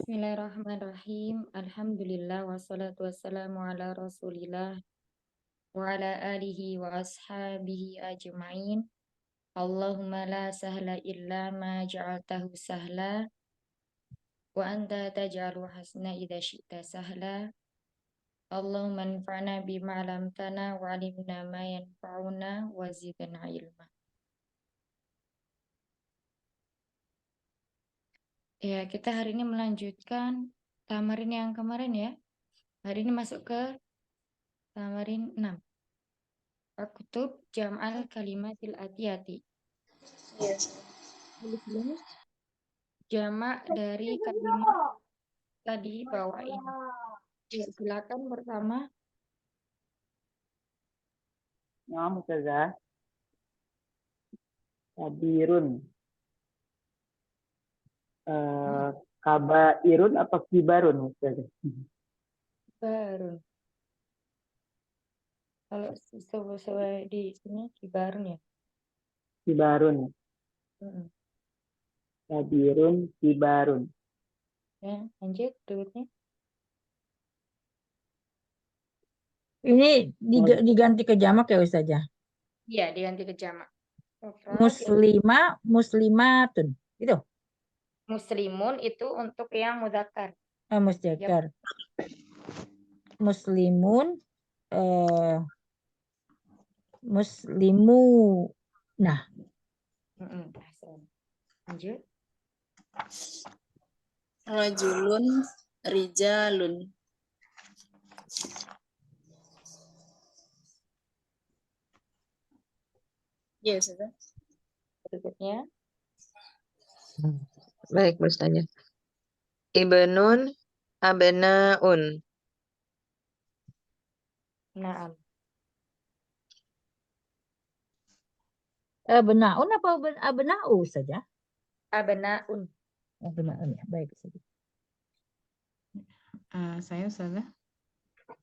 Bismillahirrahmanirrahim. Alhamdulillah wassalatu wassalamu ala Rasulillah wa ala alihi wa ashabihi ajma'in. Allahumma la sahla illa ma ja'altahu sahla wa anta taj'alu hasna idza syi'ta sahla. Allahumma anfa'na bima 'allamtana wa 'allimna ma yanfa'una wa zidna ilma. Ya, kita hari ini melanjutkan tamarin yang kemarin ya. Hari ini masuk ke tamarin 6. Aktub jam'al kalimatil atiyati. Yes. Jamak dari kalimat tadi bawain. Ya, silakan pertama. Nah, Ustazah. Kabirun. Kabairun atau kibarun, Ustazah? Baru. Kalau sesuai di sini kibarun ya. Kibarun. Kabirun, kibarun. Ya, lanjut berikutnya. Ini diganti ke jamak ya Ustazah? Iya, diganti ke jamak. Muslimah, muslimatun. Itu. Muslimun itu untuk yang mudzakkar. Musjakkar. Muslimun, muslimu. Nah. Lanjut. Rajulun, rijalun. Ya, sudah. Berikutnya. Baik, Ustazah. Ibnun, abnaun. Naam. Benaun apa abnau saja? Abnaun. Benaun ya, baik saja. Saya Ustazah.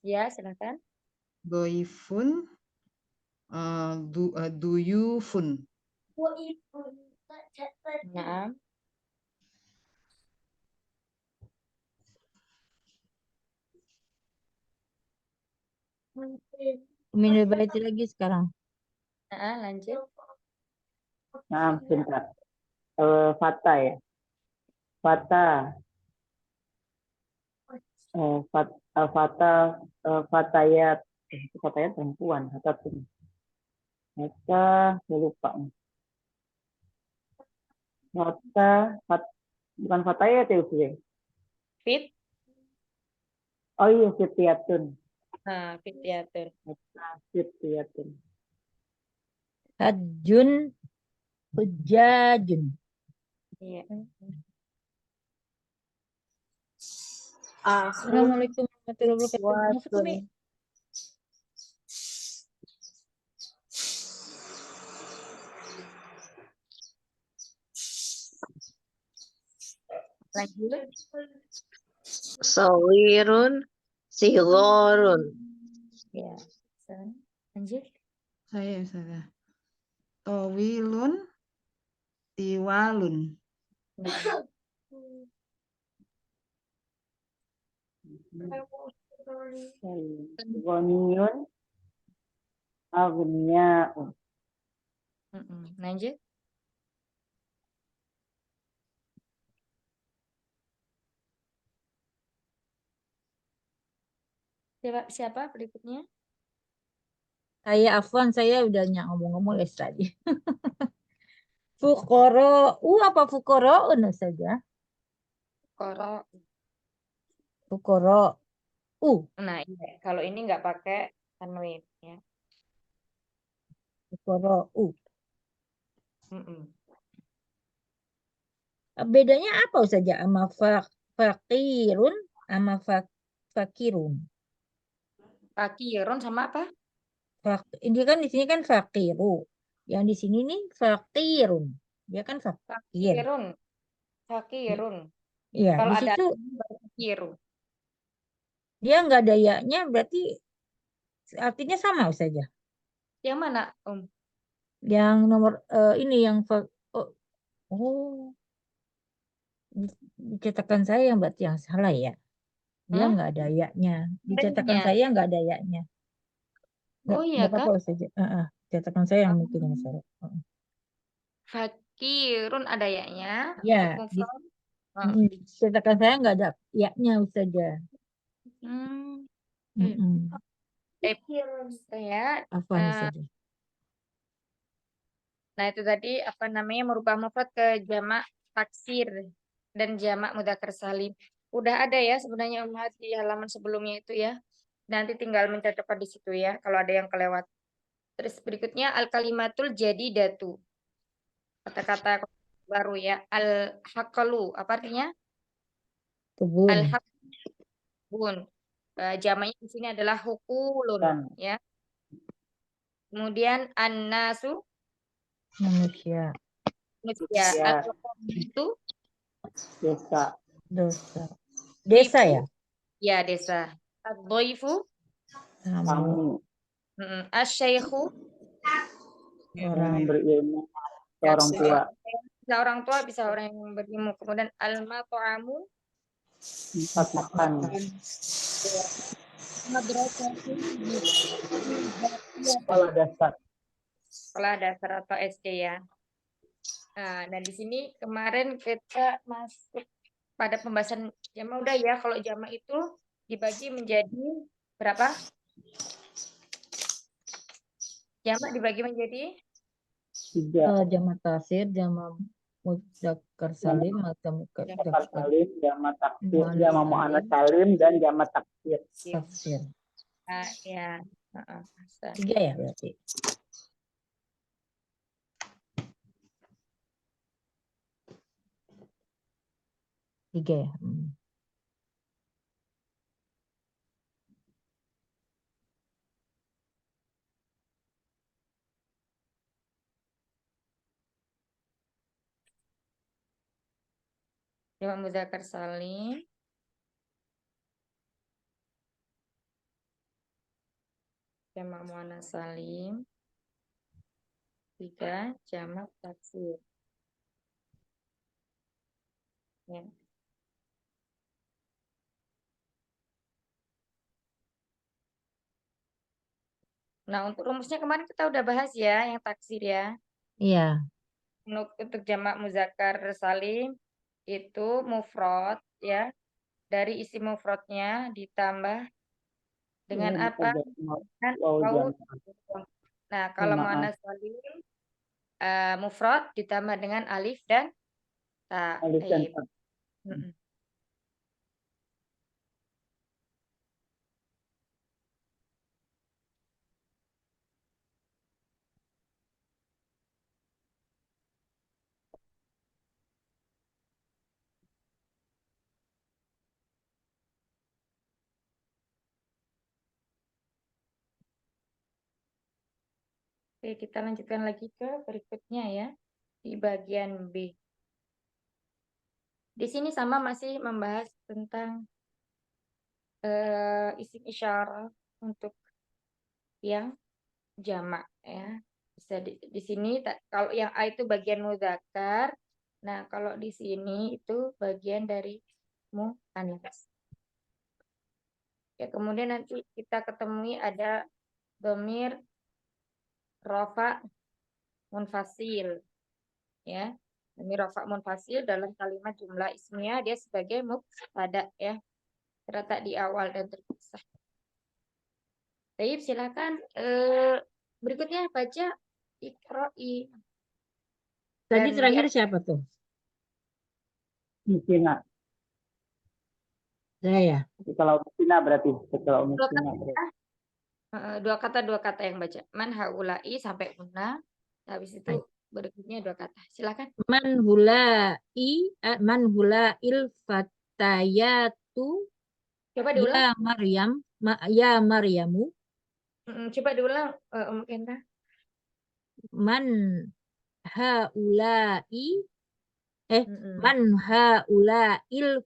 Ya, silakan. Doifun, duyufun. Naam. Minul baiti lagi sekarang. Lanjut. Nah, sebentar. Fata ya. Fata. Fatayat. Itu fatayat perempuan. Fata, saya lupa. Bukan fatayat ya, Ustazah? Fit. Oh iya, fitiyatun. Fityatun. Fitiyatun. Hajjun, hujjajun. Iya. Assalamualaikum warahmatullahi wabarakatuh. Lanjut. Sawirun, sigorun. Ya. Lanjut. Saya Ustazah. Tawilun, tiwalun. Ghaniyun, aghniya'un. Lanjut. Siapa berikutnya? Afwan, saya udah ngomong-ngomong tadi. Fukoro, apa fukoro saja? Koro. Fukoro, Nah, iya. Kalau ini nggak pakai tanwin ya. Fukoro, Mm-mm. Bedanya apa saja sama fakirun sama fakirun? Fakirun sama apa? Ini kan di sini kan fakiru. Yang di sini nih fakirun. Dia kan fakir. Fakirun. Fakirun. Iya, Kalau di ada situ fakiru. dia nggak ada ya-nya, berarti artinya sama saja. Yang mana, Yang nomor ini yang oh. Dicetakan saya yang berarti yang salah ya. Dia Hmm? nggak ada ya-nya. Dicetakan Adanya. saya nggak ada ya-nya. Oh iya Nggak kah? apa-apa Ustazah. Cetakan saya yang mungkin yang salah. Fakirun ada ya-nya untuk Ya, mufrad. cetakan saya nggak ada ya-nya Ustazah. Hmm. Mm-mm. Saya Afwan Ustazah. nah itu tadi apa namanya merubah mufrad ke jamak taksir dan jamak mudzakkar salim. Udah ada ya sebenarnya Ummahat di halaman sebelumnya itu ya. Nanti tinggal mencocokkan di situ ya kalau ada yang kelewat. Terus berikutnya al kalimatul jadidatu. Kata-kata baru ya. Al haqalu apa artinya? Kebun. Al haqbun. Jamaknya di sini adalah hukulun Dan ya. Kemudian an-nasu Manusia. manusia. Ya. Itu desa. Dosa. Desa ya? ya desa. Ad-dhaifu Tamu. Tamu. Asy-syaikhu Yang Orang. memberi ilmu ke orang tua. bisa orang tua bisa orang yang berilmu. Kemudian al-mat'amu Tempat makan. madrasatun Sekolah dasar. sekolah dasar atau SD ya. Nah, dan di sini kemarin kita masuk pada pembahasan jamak udah ya. Kalau jamak itu dibagi menjadi berapa? Jamak dibagi menjadi 3. Jamak taksir, jamak mudzakkar salim atau Jamak salim, jamak taksir, Muannas jamak muannas salim, dan jamak taksir. taksir. ya. 3 ya berarti. Tiga ya. Jamak mudzakkar salim. Jamak muannas salim. 3 jamak taksir. Ya. Nah, untuk rumusnya kemarin kita udah bahas ya, yang taksir ya. Iya. Untuk jamak muzakkar salim itu mufrad ya. Dari isi mufradnya ditambah dengan Ini apa? bukan Dengan waw wawu. jamak. Nah, kalau Jamaah. muannas salim mufrad ditambah dengan alif dan ta. Alif dan ta. Mm-mm. Oke, kita lanjutkan lagi ke berikutnya ya. Di bagian B. Di sini sama masih membahas tentang isim isyarah untuk yang jamak ya. Bisa di sini kalau yang A itu bagian mudzakkar. Nah, kalau di sini itu bagian dari muannas. Ya, kemudian nanti kita ketemui ada dhamir rafa munfasil ya. Dhamir rafa munfasil dalam kalimat jumlah ismiyah dia sebagai mubtada ya. Terletak di awal dan terpisah. Baik, silakan berikutnya baca Iqra'i. Tadi Dan terakhir siapa tuh? Misina. Saya. Kalau misina berarti. Kalau dua misina kata, berarti. dua kata yang baca. Man haulai sampai una. Habis itu berikutnya dua kata. Silakan. Man hula il fatayatu Coba diulang. ya Maryam ya Maryamu Coba diulang Kenta. man haulai Mm-mm. man haulail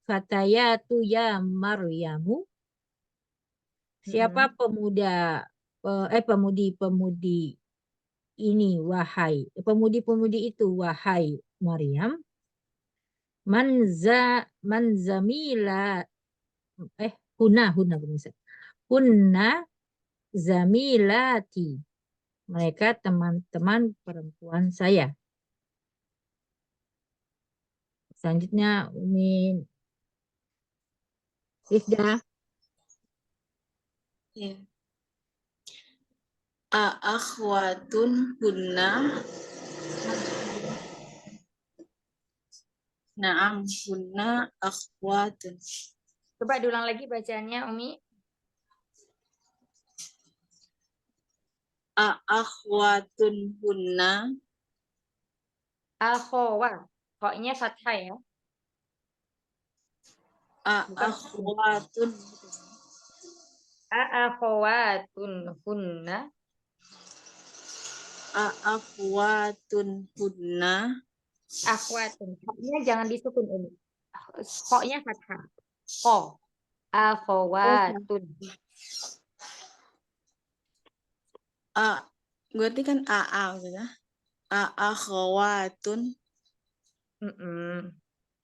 fatayatu ya Maryamu. Siapa pemudi-pemudi ini wahai pemudi-pemudi itu wahai Maryam Manzamila huna benar. Hunna zamilati. Mereka teman-teman perempuan saya. Selanjutnya Umi Rifda. Ya. Akhwatun hunna. Naam hunna akhwatun. Coba diulang lagi bacaannya, Umi. Akhwatun hunna. Akhowa. Koknya fathah ya. Bukan Akhwatun. akhowatun hunna. Akhwatun hunna. Akhwatun. Koknya jangan disukun, Umi. Koknya fathah. Ko. Akhowatun. Berarti kan gitu. Akhwatun.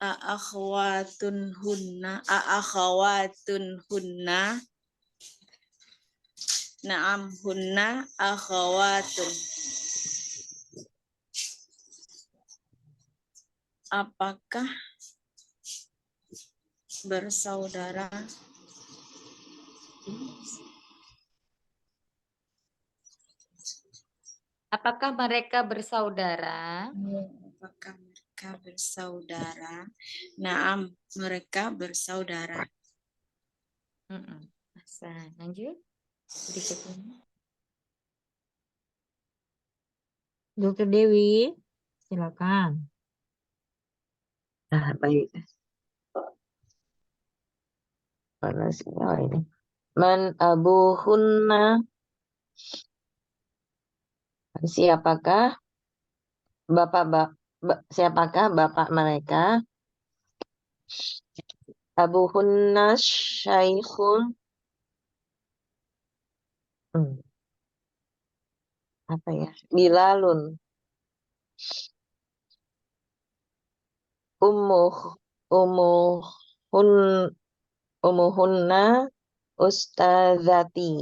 Akhwatun hunna. Akhwatun hunna. Naam hunna akhwatun. Apakah bersaudara? Apakah mereka bersaudara? Apakah mereka bersaudara? Naam, mereka bersaudara. Lanjut. Berikutnya. Dokter Dewi, silakan. Baik. Mana sih? Oh, ini. Man abuhunna. Siapakah siapakah bapak mereka? Abuhunna syaikhun. Apa ya? Bilalun. Umuhunna ustadzati.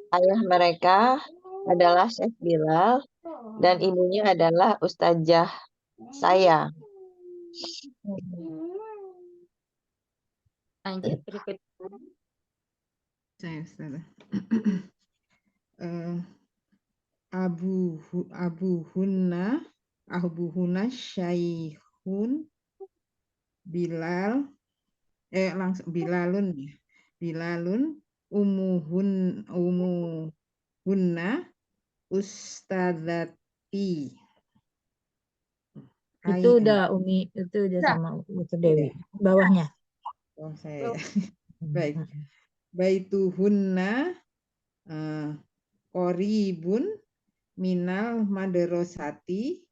Ayah mereka adalah Syekh Bilal dan ibunya adalah ustazah saya. Lanjut berikutnya. Saya Ustazah. Abuhunna syaikhun Bilal langsung Bilalun ya. Bilalun umuhunna ustadzati. Itu udah Umi, itu udah sama Dokter Dewi. Bawahnya. Oh, saya. Baik. Baituhunna qoribun minal madrasati.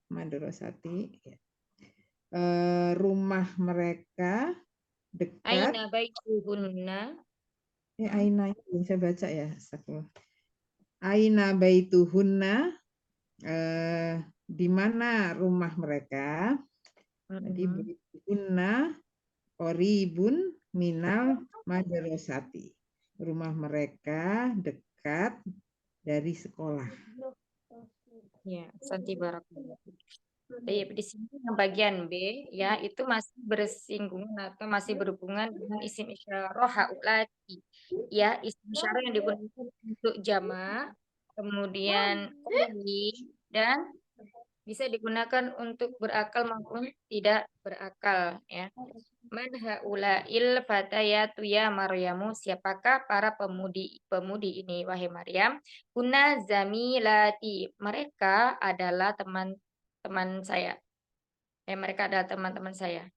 Rumah mereka dekat. Aina baituhunna. Aina belum saya baca ya. Aina baituhunna, di mana rumah mereka. Jadi baituhunna qoribun minal madrasati. Rumah mereka dekat dari sekolah. Ya, Santi Barakallah. Di sini yang bagian B ya itu masih bersinggungan atau masih berhubungan dengan isim isyarah haulati. Ya, isim isyarah yang digunakan untuk jamak, kemudian dan bisa digunakan untuk berakal maupun tidak berakal ya. Man haula'il fatayatu ya Maryamu, siapakah para pemudi ini wahai Maryam? Kunna zamilati, mereka adalah teman-teman saya. Mereka adalah teman-teman saya.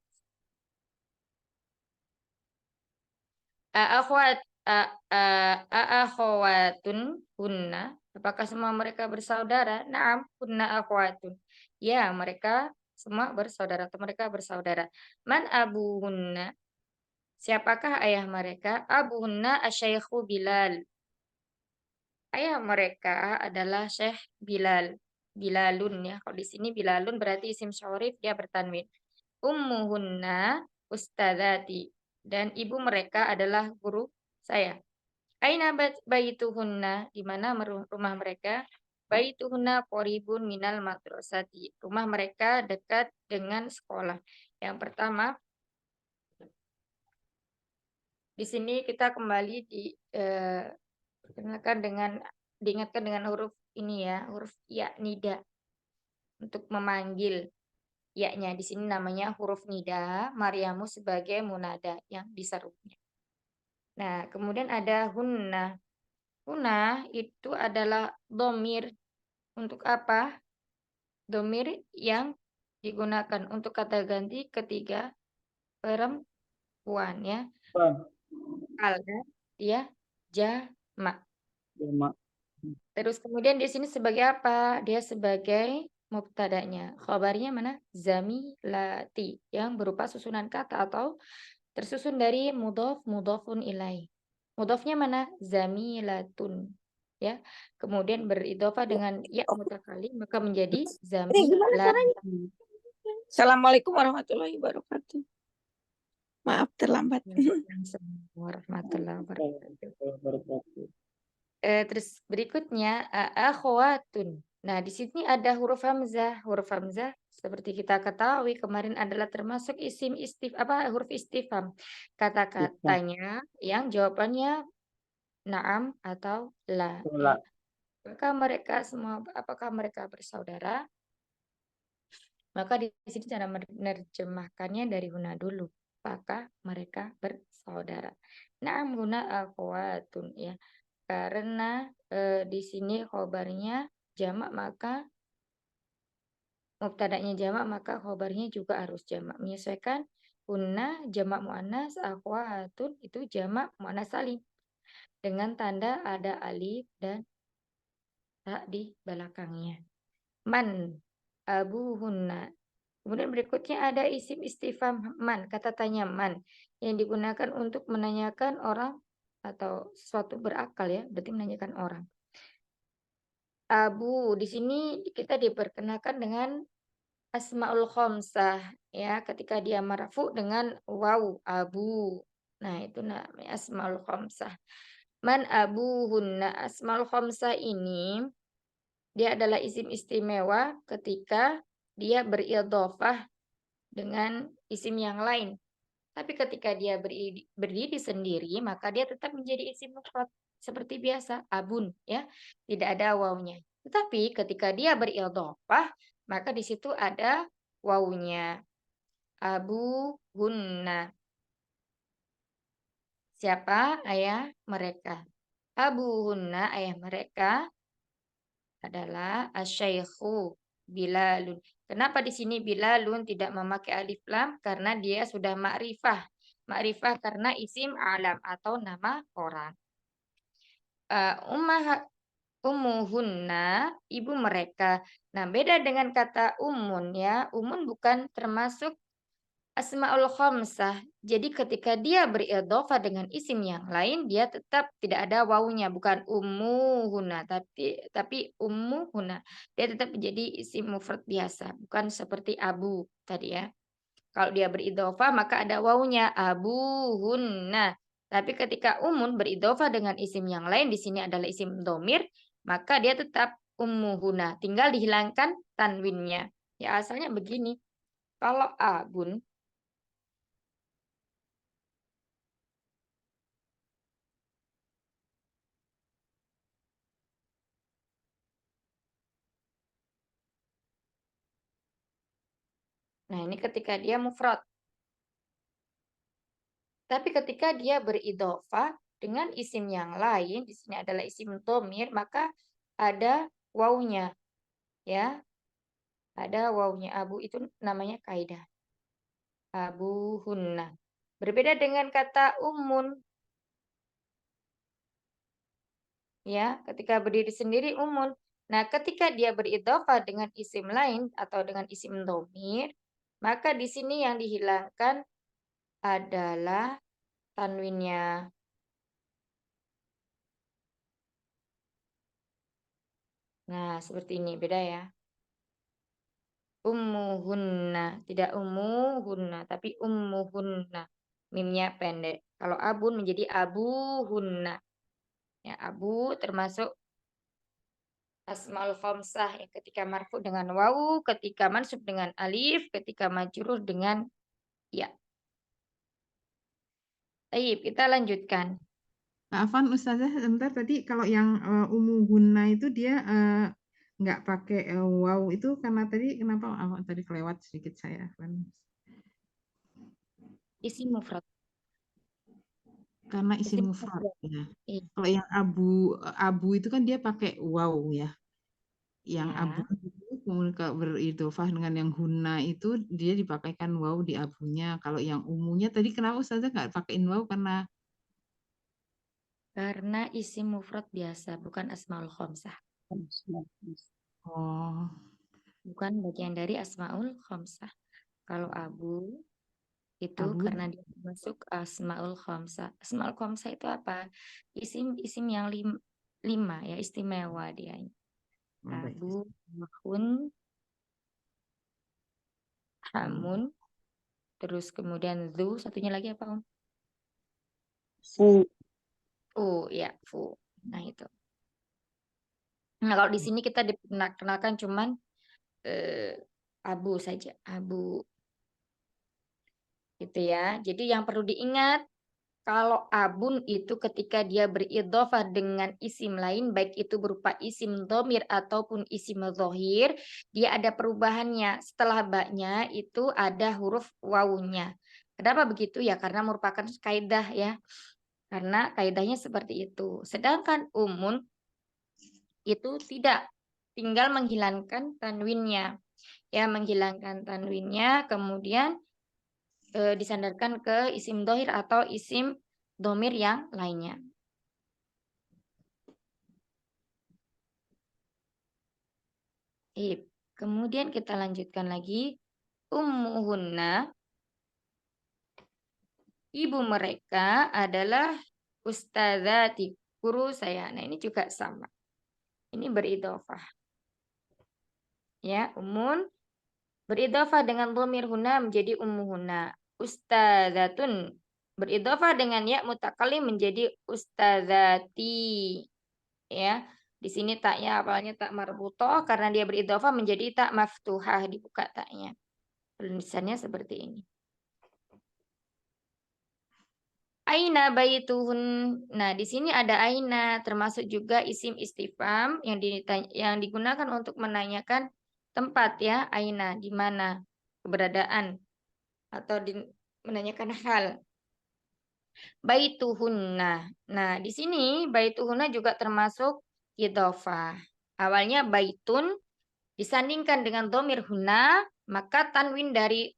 Akhwatun kunna, apakah semua mereka bersaudara? Naam, kunna akhwatun. Ya, mereka semua bersaudara atau mereka bersaudara. Man abuhunna, siapakah ayah mereka? Abuhunna asyaikhu Bilal. Ayah mereka adalah Syekh Bilal. Bilalun ya. Kalau di sini Bilalun berarti isim syarif dia bertanwin. Ummuhunna ustadzati. Dan ibu mereka adalah guru saya. Aina baituhunna, di mana rumah mereka? Baituhunna qoribun minal madrasati. Rumah mereka dekat dengan sekolah. Yang pertama, di sini kita kembali diingatkan dengan huruf ini ya, huruf ya nida untuk memanggil. Ya-nya di sini namanya huruf nida, Maryamu sebagai munada yang diserunya. Nah, kemudian ada hunna. Hunna itu adalah domir. Untuk apa? Domir yang digunakan untuk kata ganti ketiga perempuan ya. Karena dia jamak. Jamak. Terus kemudian di sini sebagai apa? Dia sebagai mubtada'nya. Khabarnya mana? Zamilati yang berupa susunan kata atau tersusun dari mudhof mudhofun ilaih. Mudhofnya mana? Zamilatun. Ya. Kemudian beridhofah dengan ya mutakalim maka menjadi zamilatun. Assalamualaikum warahmatullahi wabarakatuh. Maaf terlambat. Assalamualaikum warahmatullahi wabarakatuh. Terus berikutnya akhwatun. Nah, di sini ada huruf hamzah. Huruf hamzah seperti kita ketahui kemarin adalah termasuk isim huruf istifham. Kata-katanya yang jawabannya na'am atau la. La. Apakah mereka bersaudara? Maka di sini cara menerjemahkannya dari huna dulu. Apakah mereka bersaudara? Na'am huna akhwatun ya. Karena di sini khobarnya jamak maka mubtada'nya jamak maka khobarnya juga harus jamak. Menyesuaikan hunna jamak muannas, akhwatun itu jamak muannas salim. Dengan tanda ada alif dan ta di belakangnya. Man abuhunna. Kemudian berikutnya ada isim istifham man, kata tanya man yang digunakan untuk menanyakan orang atau sesuatu berakal ya, berarti menanyakan orang. Abu di sini kita diperkenalkan dengan asmaul khamsah ya, ketika dia marfu dengan waw abu. Nah, itu namanya asmaul khamsah. Man abuhunna, asmaul khamsah ini dia adalah isim istimewa ketika dia beridhofah dengan isim yang lain. Tapi ketika dia berdiri sendiri, maka dia tetap menjadi isim mufrad seperti biasa, abun ya, tidak ada wawunya. Tetapi ketika dia beridhofah, maka di situ ada wawunya. Abu hunna. Siapa? Ayah mereka. Abu hunna, ayah mereka adalah asyaikhu Bilalun. Kenapa di sini Bilalun tidak memakai alif lam? Karena dia sudah ma'rifah. Ma'rifah karena isim alam atau nama orang. Ummuhunna, ibu mereka. Nah, beda dengan kata umun ya. Umun bukan termasuk asmaul khamsah. Jadi ketika dia beridhofah dengan isim yang lain, dia tetap tidak ada wawunya, bukan ummuhuna, tapi ummuhuna. Dia tetap menjadi isim mufrad biasa, bukan seperti abu tadi ya. Kalau dia beridhofah maka ada wawunya abuhunna. Tapi ketika umun beridhofah dengan isim yang lain, di sini adalah isim domir, maka dia tetap ummuhuna. Tinggal dihilangkan tanwinnya. Ya asalnya begini. Kalau abun nah, ini ketika dia mufrad. Tapi ketika dia beridhofah dengan isim yang lain, di sini adalah isim dhamir, maka ada wawunya. Ya. Ada wawunya. Abu itu namanya kaidah. Abu hunna. Berbeda dengan kata umun. Ya, ketika berdiri sendiri umun. Nah, ketika dia beridhofah dengan isim lain atau dengan isim dhamir, maka di sini yang dihilangkan adalah tanwinnya. Nah, seperti ini, beda ya. Ummuhunna, tidak ummuhunna, tapi ummuhunna. Mimnya pendek. Kalau abun menjadi abuhunna. Ya, abu termasuk asmaul khamsah ya, ketika marfu dengan wawu, ketika mansub dengan alif, ketika majrur dengan ya. Baik, kita lanjutkan. Afan Ustazah, sebentar tadi kalau yang umuhunna itu dia nggak pakai waw itu karena tadi kenapa tadi kelewat sedikit saya Afan. Isim mufrad. Karena isim Isim mufrad mufrad. ya. Iya. Kalau yang abu itu kan dia pakai waw ya. Yang abu Ya. itu kemudian beridofah dengan yang huna itu dia dipakaikan waw di abunya. Kalau yang umunya tadi kenapa Ustazah nggak pakein waw Karena isim mufrad biasa, bukan asmaul khamsah. oh Bukan bagian dari asmaul khamsah. Kalau abu itu abu karena dia masuk asmaul khamsah. Asmaul khamsah itu apa? Isim yang lima ya, istimewa dia. baik. Abu, mahun, hamun, terus kemudian satunya lagi apa Om? Fu. Ya, fu. Nah itu. Nah kalau di sini kita dikenalkan cuman abu saja, abu gitu ya. Jadi yang perlu diingat kalau abun itu ketika dia beridhofah dengan isim lain, baik itu berupa isim dhamir ataupun isim dhohir, dia ada perubahannya. Setelah baknya itu ada huruf wawunya. Kenapa begitu ya? Karena merupakan kaidah ya. Karena kaidahnya seperti itu. Sedangkan umun itu tidak, tinggal menghilangkan tanwinnya. Ya, menghilangkan tanwinnya, kemudian disandarkan ke isim dohir atau isim domir yang lainnya. Kemudian kita lanjutkan lagi. Ummuhunna, ibu mereka adalah ustadzati, guru saya. Nah ini juga sama. Ini beridhofah. Ya, umun beridhofah dengan dhamir huna menjadi ummuhunna. Ustadzatun beridhofah dengan ya mutakallim menjadi ustadzati. Ya, di sini taknya awalnya tak marbutoh karena dia beridhofah menjadi tak maftuhah, dibuka taknya. Tulisannya seperti ini. Aina baituhun. Nah, di sini ada aina termasuk juga isim istifham yang digunakan untuk menanyakan tempat ya, aina di mana keberadaan atau menanyakan hal. Baituhunna. Nah, di sini baituhunna juga termasuk idhofah. Awalnya baitun disandingkan dengan domir huna, maka tanwin dari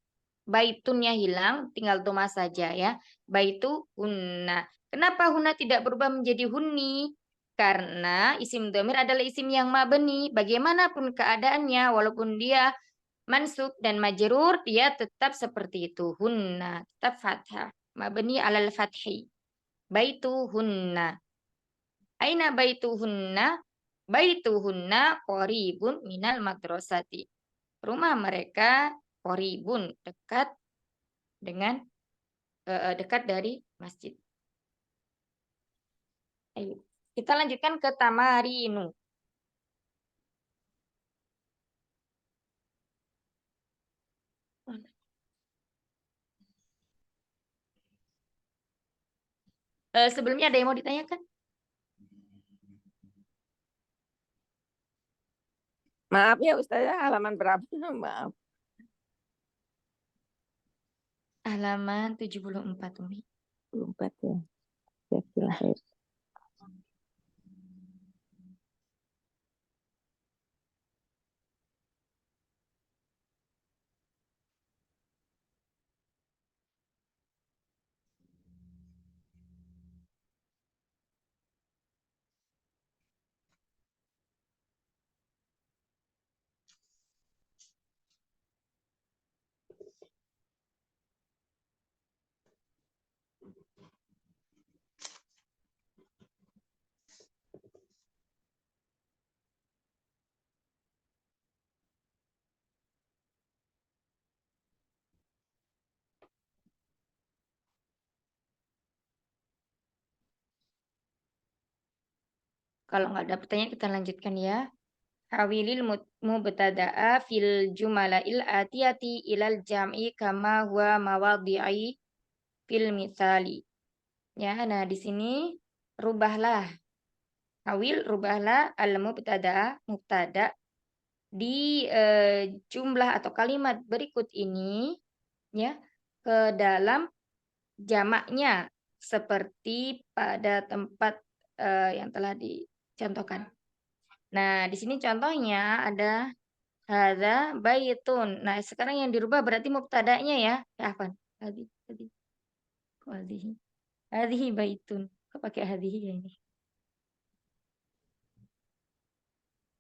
baitunnya hilang, tinggal doma saja ya. Baitu hunna. Kenapa hunna tidak berubah menjadi hunni? Karena isim domir adalah isim yang mabni. Bagaimanapun keadaannya, walaupun dia mansub dan majrur, dia tetap seperti itu. Hunna, tetap fathah. Mabni alal fathi. Baituhunna. Aina baituhunna? Baituhunna qoribun minal madrasati. Rumah mereka qoribun, dekat dengan dekat dari masjid. Ayo, kita lanjutkan ke tamarinu. Sebelumnya ada yang mau ditanyakan? Maaf ya Ustazah, halaman berapa? Maaf. Halaman 74, Umi. 4 ya. Ya, silahkan. Kalau nggak ada pertanyaan kita lanjutkan ya. Hawilil mubtada'a fil jumala'il atiyati ilal jam'i kama huwa mawadhi'i fil misali. Ya, nah di sini rubahlah al mubtada di jumlah atau kalimat berikut ini ya ke dalam jamaknya seperti pada tempat yang telah dicontohkan. Nah, di sini contohnya ada hadza baitun. Nah, sekarang yang dirubah berarti mubtada'nya ya. Ya, Afan. Hadhihi. Hadhihi baitun. Kok pakai hadhihi ya ini?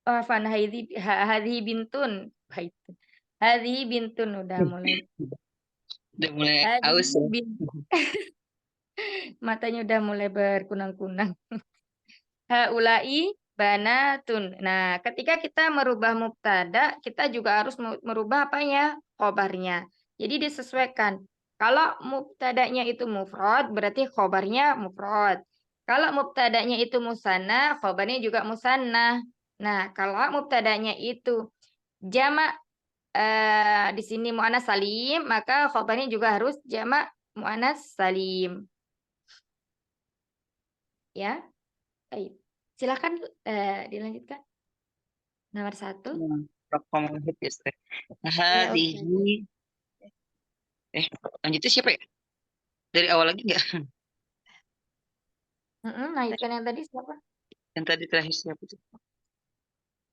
Oh, Afan, hadhihi bintun. Baitun. Hadhihi bintun udah mulai. Udah mulai aus Hadhihi ya. bintun. Matanya udah mulai berkunang-kunang. Haulai banatun. Nah, ketika kita merubah mubtada, kita juga harus merubah apanya? Khobarnya. Jadi disesuaikan. Kalau mubtadanya itu mufrad, berarti khobarnya mufrad. Kalau mubtadanya itu musanna, khobarnya juga musanna. Nah, kalau mubtadanya itu jamak di sini muannas salim, maka khobarnya juga harus jamak muannas salim. Ya. Baik. Silakan dilanjutkan. Nomor 1. Rokok wahid ya, Ustaz. Ya, Hadihi. Lanjutnya siapa ya? Dari awal lagi nggak? Lanjutkan yang tadi siapa? Yang tadi terakhir siapa tuh?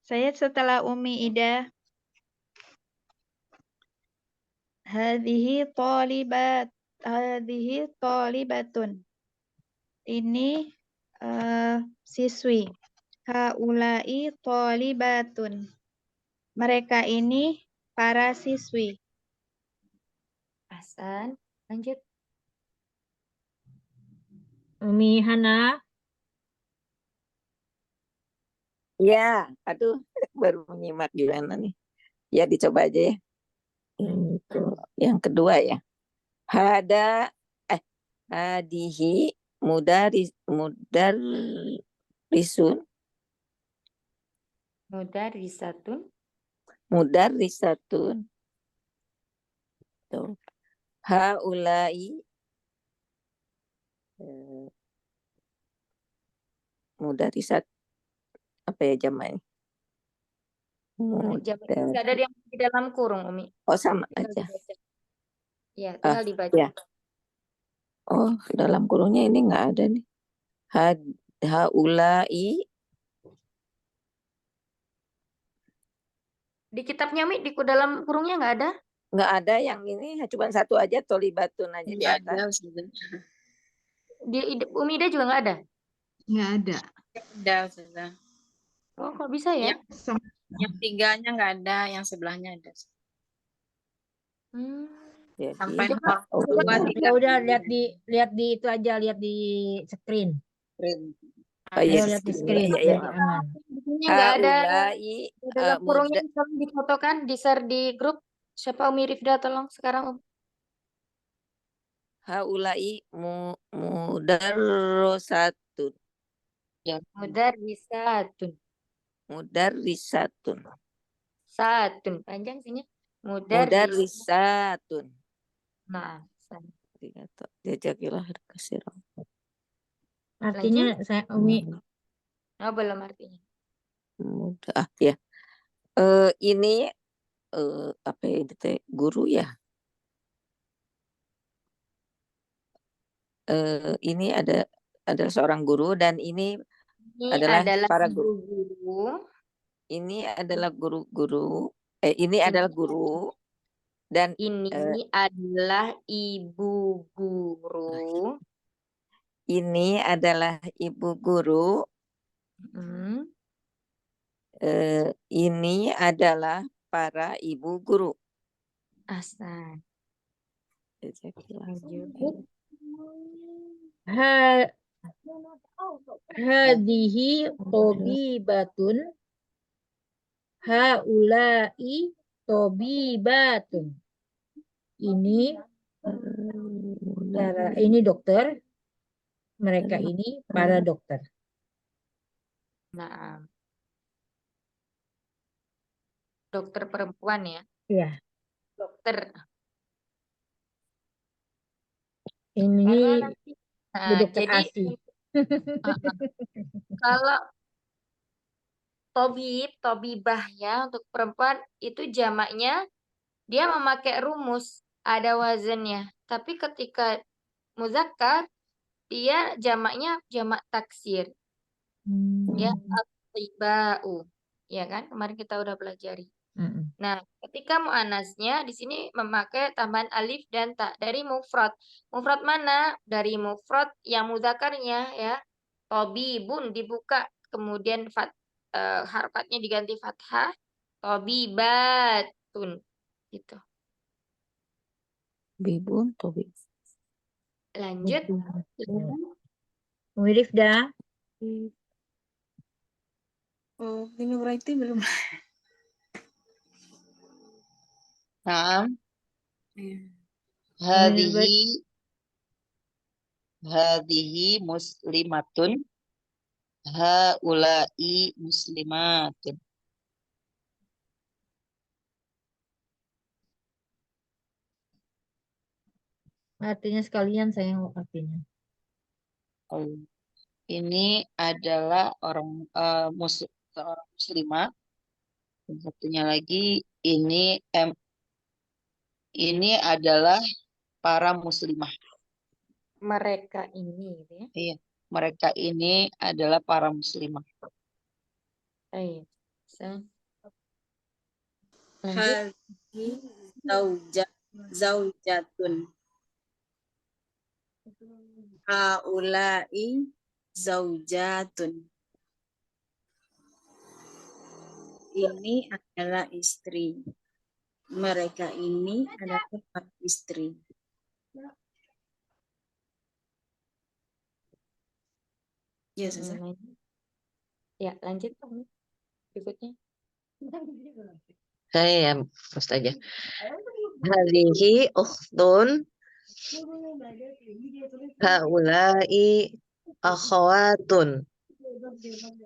Saya setelah Umi Ida. Hadhihi talibatun. Ini siswi. Haulai talibatun. Mereka ini para siswi. Hasan. Lanjut. Umi Hana. Ya, aduh, baru menyimak gimana nih. Ya, dicoba aja ya. Yang kedua ya. Hadihi mudarrisun. Mudarrisatun. Tuh. Haulai mudarrisat apa ya jamaknya? Jamak tidak ada yang di dalam kurung, Umi. Oh, sama Tinggal aja. dibaca. Ya, tinggal dibaca. Ya. Oh, dalam kurungnya ini nggak ada nih. Haulai. Di kitabnya, Umi, di dalam kurungnya nggak ada? Nggak ada, yang ini cuma satu aja, tolibatun aja di Nggak atas. ada, Ustazah. Di Umi Ida juga nggak ada? Nggak ada. Ada, Ustazah. Oh, kok bisa ya? Yang tiganya nggak ada, yang sebelahnya ada. Jadi, Sampai Coba, nomor 2, Ya udah lihat di itu aja, lihat di screen. oh iya, Ayo lihat di screen ya, ya. biar aman. Bukunya nggak ada. Haulai Dalam kurungnya tolong difotokan, di-share di grup. Siapa Umi Rifda, tolong sekarang, Om. haulai mudarrisatun. Mudarrisatun. Satun, panjang sini. Mudarrisatun. Nah, Jazakallah khairan. Artinya saya Umi oh, belum artinya. Ya. Ini apa ya itu guru ya? Ini ada seorang guru dan ini adalah para guru. Ini adalah guru-guru. Ini adalah guru dan ini adalah ibu guru. Ini adalah ibu guru. Ini adalah para ibu guru. Ahsan. Hadihi tobibatun. Haulai tobibatun. Ini dokter. Mereka ini para dokter. Nah, dokter perempuan ya. Iya, Dokter. ini Karena nanti, Bu Dokter jadi Asi. kalau tobibah ya untuk perempuan itu jamaknya dia memakai rumus, ada wazannya. Tapi ketika muzakkar dia jamaknya jamak taksir, ya at-tibau. Ya kan? Kemarin kita udah pelajari. Mm-mm. Nah, ketika muannasnya di sini memakai tambahan alif dan ta dari mufrad. Mufrad mana? Dari mufrad yang mudzakarnya ya. Tobibun dibuka, kemudian harokatnya diganti fathah. Tobibatun gitu. Bibun, tobi. Lanjut. Umi Rifda, Oh, ini berarti belum. Naam. Iya. Hadihi muslimatun. Haulai muslimatun. artinya sekalian sayang artinya. Oh, ini adalah seorang muslimah. Dan satunya lagi ini adalah para muslimah. Mereka ini gitu ya. Iya, mereka ini adalah para muslimah. Baik. Lanjut. Hadhi zaujatun. Haulai zaujatun. Ini adalah istri. Mereka ini adalah para istri. Ya, Ustazah. Ya, lanjut berikutnya. Saya ya, Ustazah. Hadihi ukhtun haulai akhawatun.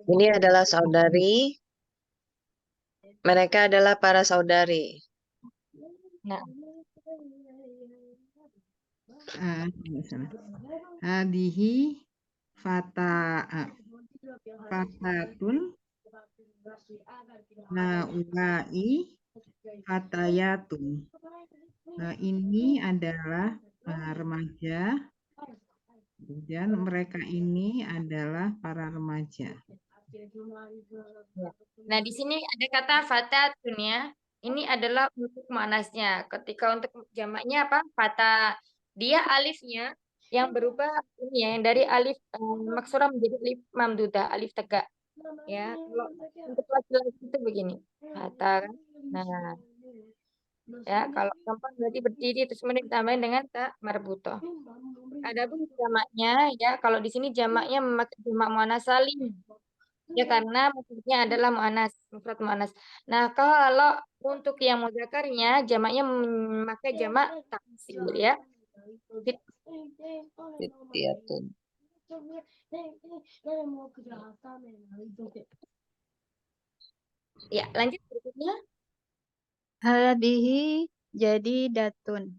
Ini adalah saudari. Mereka adalah para saudari. Nah, Hadihi fatatun haulai fatayatun. Ini adalah remaja dan mereka ini adalah para remaja. nah di sini ada kata fatatun ya. Ini adalah untuk muannasnya. Ketika untuk jamaknya apa? Fata. Dia alifnya yang berubah ini ya, yang dari alif maksurah menjadi alif mamdudah, alif tegak. Ya, kalau untuk laki-laki itu begini. Fata kan. Nah, ya kalau perempuan berarti berdiri terus kemudian ditambahin dengan tak marbutoh. Adapun jamaknya ya, kalau di sini jamaknya memakai jamak muannas salim. Ya karena maksudnya adalah muannas, mufrad muannas. Nah, kalau untuk yang mudzakarnya jamaknya memakai jamak taksir ya. Fitiyatun. Ya, lanjut berikutnya. Hadhihi jadidatun.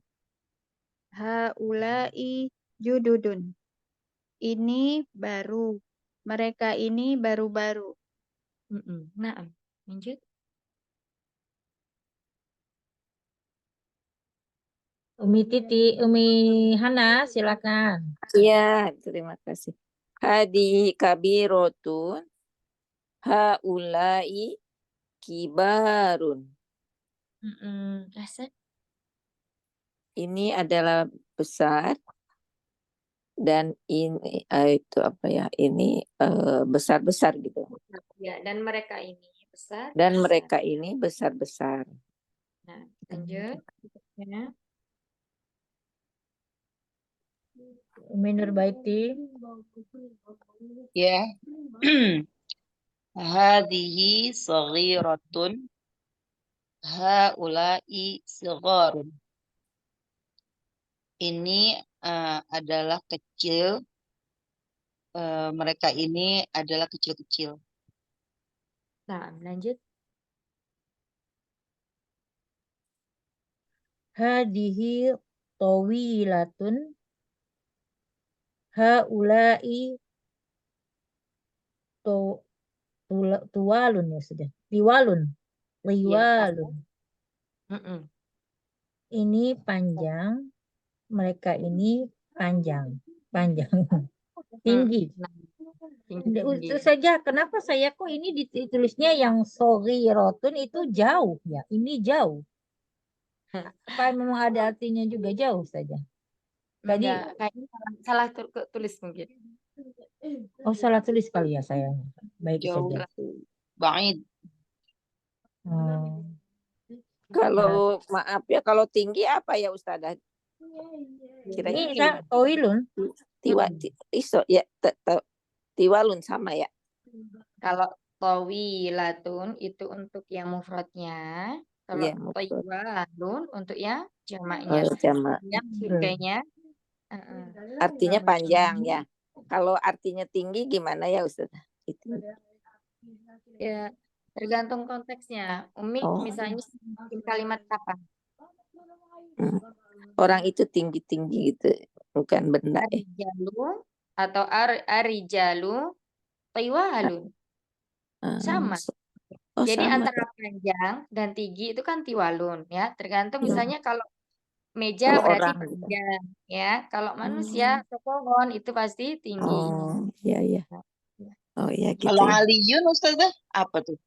Haulai jududun. Ini baru. Mereka ini baru-baru. Nah, lanjut. Umi Hana, silakan. Iya, terima kasih. Hadihi kabirotun haulai kibarun. Hasan. Ini adalah besar dan ini itu apa ya? Ini besar-besar gitu. Ya, dan mereka ini besar. Dan mereka ini besar-besar. Nah, lanjut. Ya. Umi Nurbaiti. Ya. Hadihi saghiratun. Haulai sigharun. Ini adalah kecil. Mereka ini adalah kecil-kecil. Nah, lanjut. Hadihi tawilatun. Haulai tuwalun ya sudah. Tiwalun. Iya, Liwalun. Mm-mm. Ini panjang. Mereka ini panjang. Panjang. Tinggi. Nah, tinggi-tinggi. Itu saja. Kenapa saya kok ini ditulisnya yang rotun itu jauh ya. Ini jauh. Apa memang ada artinya juga jauh saja? Tadi Enggak, kayaknya salah tulis mungkin. oh salah tulis kali ya saya. Baik Jauh saja. itu. Ba'id. Hmm. Kalau maaf ya, kalau tinggi apa ya Ustazah? Ini Kira-kira tawilun. iso ya tiwalun sama ya. Kalau tawilatun itu untuk yang mufradnya, kalau Iya, mufrad. tayyibalun untuk yang jamaknya. Jamak. Yang kayaknya Artinya panjang ya. Kalau artinya tinggi gimana ya Ustazah? Itu. ya tergantung konteksnya. Umi Oh. misalnya bikin kalimat apa? Orang itu tinggi-tinggi gitu, bukan benda ya. Arijalu atau arijalu tiwalun. Sama. Oh, Jadi sama. antara panjang dan tinggi itu kan tiwalun ya. Tergantung Ya. misalnya kalau meja Kalau berarti orang gitu. panjang ya. Kalau manusia atau pohon itu pasti tinggi. Oh, iya iya. Oh iya gitu Kalau ya. aliyun Ustazah apa tuh?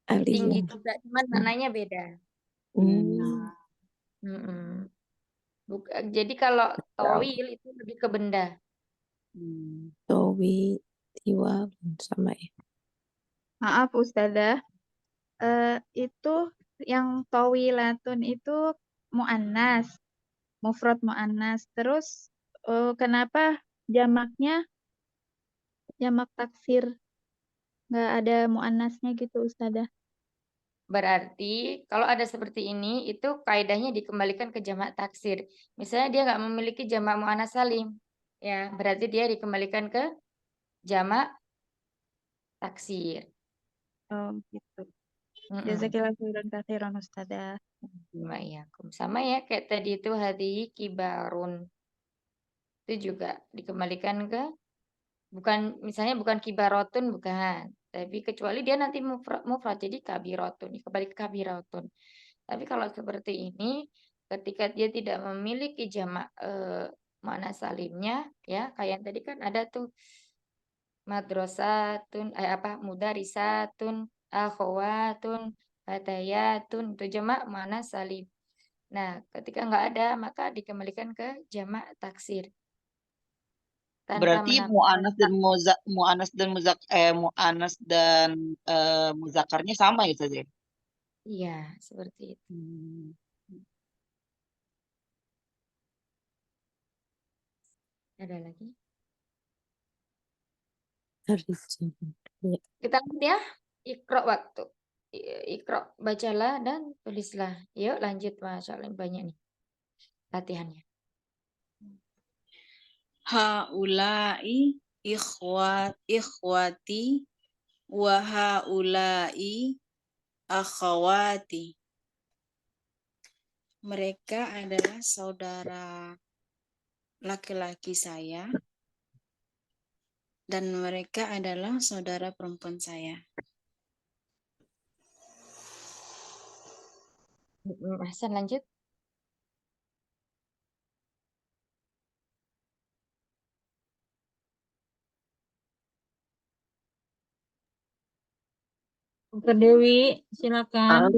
Tinggi Aliyun. juga, cuman maknanya beda. Mm-mm. Jadi kalau towil itu lebih ke benda. Towi, tiwa, sama ya. Maaf Ustazah, itu yang tawilatun itu mu'annas, mufrad mu'annas. Terus kenapa jamaknya jamak taksir? Nggak ada mu'annasnya gitu Ustazah. Berarti kalau ada seperti ini, itu kaidahnya dikembalikan ke jamak taksir. Misalnya dia nggak memiliki jamak mu'annas salim, ya berarti dia dikembalikan ke jamak taksir. Oh gitu. Mm-mm. Jazakillah khairan katsiran Ustazah. Sama ya kayak tadi itu hadi kibarun. Itu juga dikembalikan ke bukan misalnya bukan kibarotun bukan, tapi kecuali dia nanti mufrad jadi kabirotun, kembali ke kabirotun. Tapi kalau seperti ini ketika dia tidak memiliki jamak makna salimnya ya kayak yang tadi kan ada tuh madrasatun mudarisatun akhwatun fatayatun itu jamak makna salim. Nah, ketika nggak ada maka dikembalikan ke jamak taksir tanpa Berarti menambahkan mu'anas dan muzakarnya sama ya Ustazah? iya, seperti itu. Ada lagi? Ya. Kita lanjut ya. Ikro waktu. Ikro, bacalah dan tulislah. Yuk lanjut, Masya Allah, banyak nih latihannya. Haulai ikhwati wa haulai akhawati. Mereka adalah saudara laki-laki saya dan mereka adalah saudara perempuan saya. Hasan lanjut. Dr. Dewi, silakan.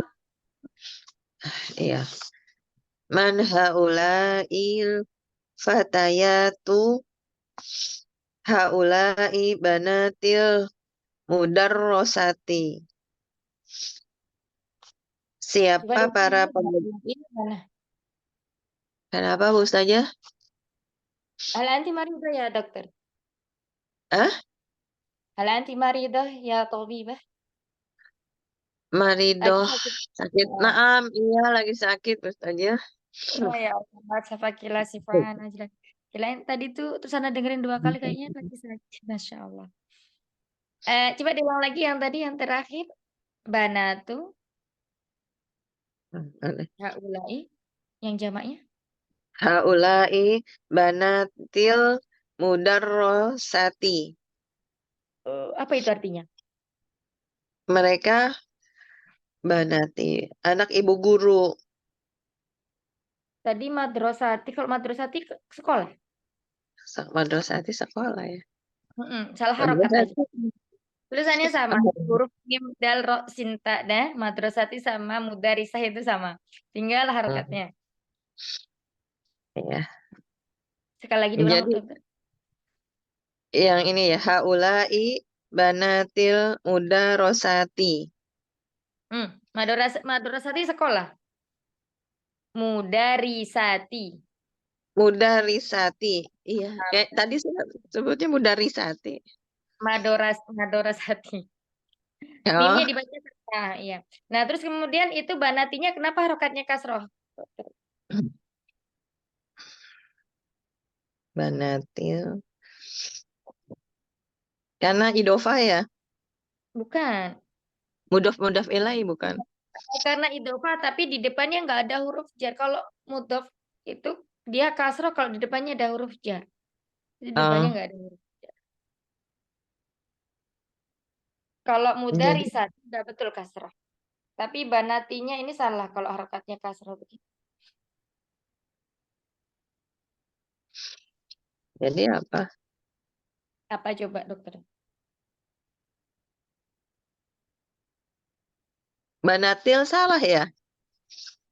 Iya. Man haula'il fatayatu haula'i banatil mudarrosati. Siapa para pemuda? Kenapa Bu Ustazah? Hal anti maridah ya dokter? Hah? Hal anti maridah ya tabibah? Maridoh Lagi sakit. Naam, iya lagi sakit Bu Ustazah. Oh ya Allah, safakila sifaan aja. Kirain tadi tuh sana dengerin 2 kali kayaknya lagi sakit. Masya Allah. Coba diulang lagi yang tadi yang terakhir. Banatu, haulai, yang jamaknya. Haulai banatil mudarrosati. Apa itu artinya? Mereka banati, anak ibu guru. Tadi madrasati, kalau madrasati sekolah. Madrasati sekolah ya. Salah harokat aja. Madrasati. Tulisannya sama. Huruf mim dal ro sin ta dah, madrasati sama mudarisah itu sama. Tinggal harokatnya. Ya. Sekali lagi diulang, Jadi dokter. yang ini ya, haulai banatil mudarrosati. Madrasati sekolah. Mudarisati. Mudarisati. Iya, kayak tadi sebutnya mudarisati. Madorasati. Oh, Mimnya dibaca kasrah, iya. Nah, terus kemudian itu banatinya kenapa harokatnya kasroh? banatil. Karena idofah ya. Bukan. Mudhof ilaih bukan. Karena idofah tapi di depannya nggak ada huruf jar. Kalau mudhof itu dia kasroh, kalau di depannya ada huruf jar. Di depannya Oh, nggak ada huruf jar. Kalau jadi mudarisat udah betul kasroh. Tapi banatinya ini salah kalau harokatnya kasroh begitu. apa? Apa coba dokter? Banatil salah ya?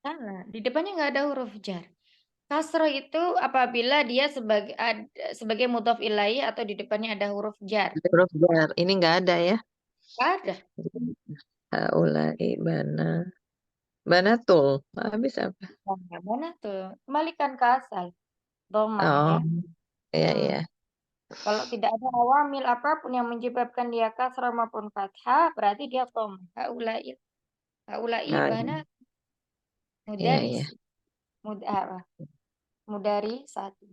Salah. Di depannya nggak ada huruf jar. Kasroh itu apabila dia sebagai mudhof ilaih atau di depannya ada huruf jar. Huruf jar. Ini nggak ada ya. Nggak ada. Haulai banatul. Habis apa? Nah, mana tuh? Kembalikan ke asal. Domah Oh, ya. iya Hmm. iya. Kalau tidak ada awamil apapun yang menyebabkan dia kasrah maupun fathah, berarti dia domah. Haulai Oh, iya bana iya. Iya. mudari satu.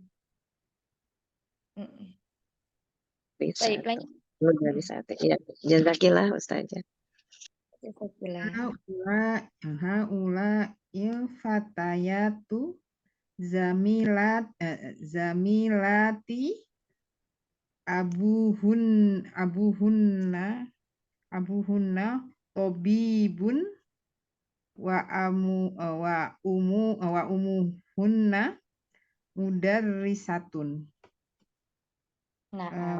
Bisa Baik, tuh. lanjut. Mudarisati. Iya. Jazakillah Ustazah. Haula il fatayatu zamilati abuhunna tobibun wa umuhunna mudarrisatun. Nah,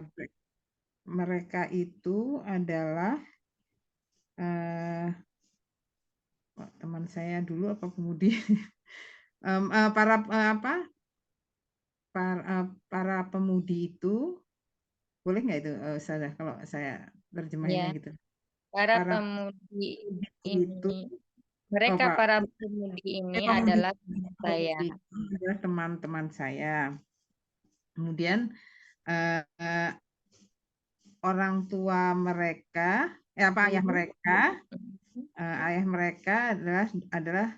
Mereka itu adalah teman saya dulu apa pemudi para pemudi itu boleh nggak itu Ustazah kalau saya terjemahinnya ya, gitu. para Para pemudi itu ini, mereka para pemudi ini adalah saya. adalah teman-teman saya. Kemudian orang tua mereka, ayah mereka adalah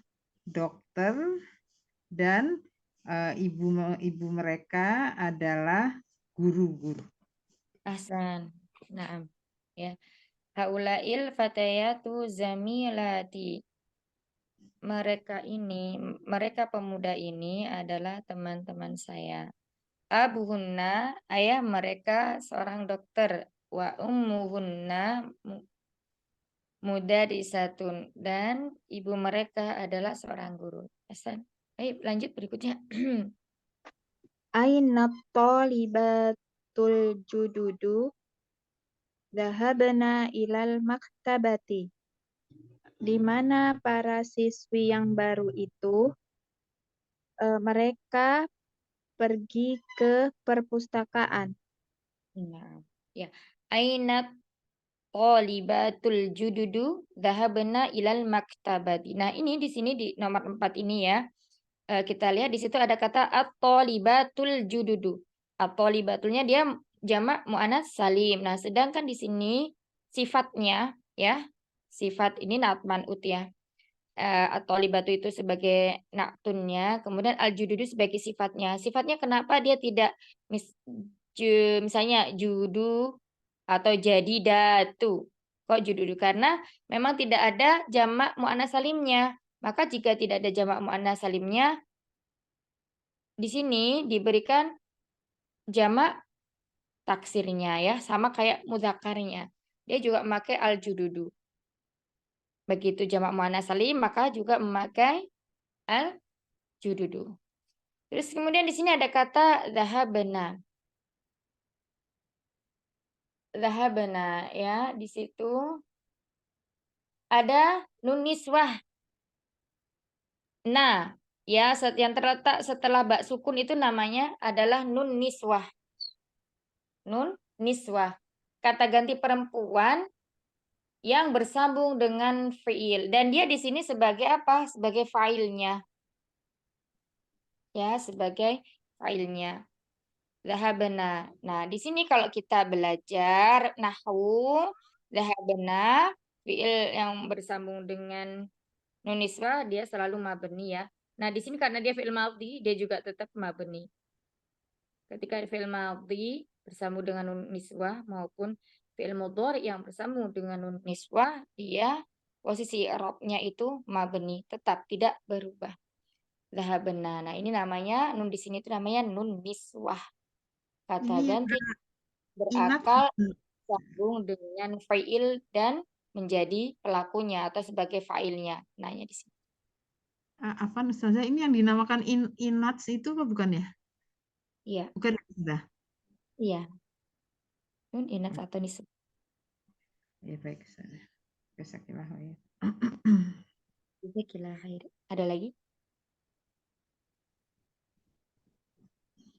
dokter dan ibu mereka adalah guru-guru. Ahsan. Naam. Ya. Haulail fatayatu zamilati. Mereka pemuda ini adalah teman-teman saya. Abuhunna, ayah mereka seorang dokter. Wa ummuhunna mudarisatun, dan ibu mereka adalah seorang guru. Ahsan. Baik, lanjut berikutnya. Aina talibatul jududu dhahabna ilal maktabati. Di mana para siswi yang baru itu mereka pergi ke perpustakaan. Nah, ya. Aina talibatul jududu dhahabna ilal maktabati. Nah, ini di sini di nomor 4 ini ya. Kita lihat di situ ada kata at-talibatul jududu. At-talibatulnya dia jamak muannats salim. Nah, sedangkan di sini sifatnya ya, sifat ini na'at man'ut ya. At-talibatu itu sebagai na'tunnya, kemudian al-jududu sebagai sifatnya. Sifatnya kenapa dia tidak misalnya judu atau jadidatu. Kok jududu? Karena memang tidak ada jamak muannats salimnya. Maka jika tidak ada jamak muannats salimnya, di sini diberikan jamak taksirnya ya, sama kayak mudzakarnya. Dia juga memakai al-jududu. Begitu jamak muannats salim, maka juga memakai al-jududu. Terus kemudian di sini ada kata dhahabna. Dhahabna ya, di situ ada nun niswah. Nah, ya yang terletak setelah bak sukun itu namanya adalah nun niswah. Nun niswah. Kata ganti perempuan yang bersambung dengan fiil. Dan dia di sini sebagai apa? Sebagai fa'ilnya. Ya, sebagai fa'ilnya. Dhahabna. Nah, di sini kalau kita belajar nahwu, dhahabna, fiil yang bersambung dengan nun niswah, dia selalu mabni ya. Nah, di sini karena dia fiil madhi, dia juga tetap mabni. Ketika fiil madhi bersambung dengan nun niswah maupun fiil mudhari yang bersambung dengan nun niswah, dia posisi i'rabnya itu mabni, tetap tidak berubah. Dhahabna. Nah, ini namanya nun di sini itu namanya nun niswah. Kata Ini ganti inat berakal sambung dengan fa'il dan menjadi pelakunya atau sebagai fa'ilnya. Nanya di sini. Afwan Ustazah, ini yang dinamakan inats itu apa bukan ya? Iya, Bukan Ustazah. iya. Nun inats atau nisbah. Ya baik Ustazah. Jazakallahu khair. Jazakallahu khair. Ada lagi?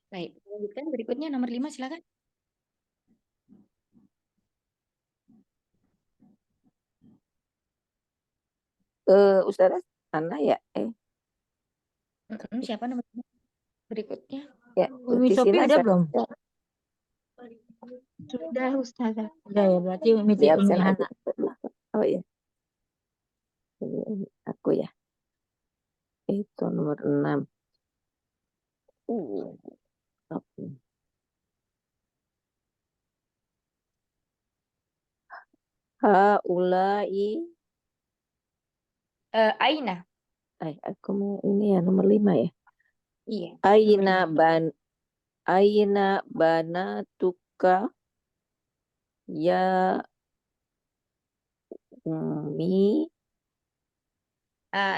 Baik, lanjutkan berikutnya nomor 5 silakan. Ustazah Ana ya? Siapa nomor 5? Berikutnya. Ya, Umi Sofi Tina udah saya- belum? Sudah Ustazah. Udah ya, berarti Umi Siap, Umi siap Hana. aja. Oh iya. Ini aku ya. Itu nomor 6. Oke. Haulai. Aina. Aku mau ini ya nomor 5 ya. Iya. Aina banatuka ya ummi.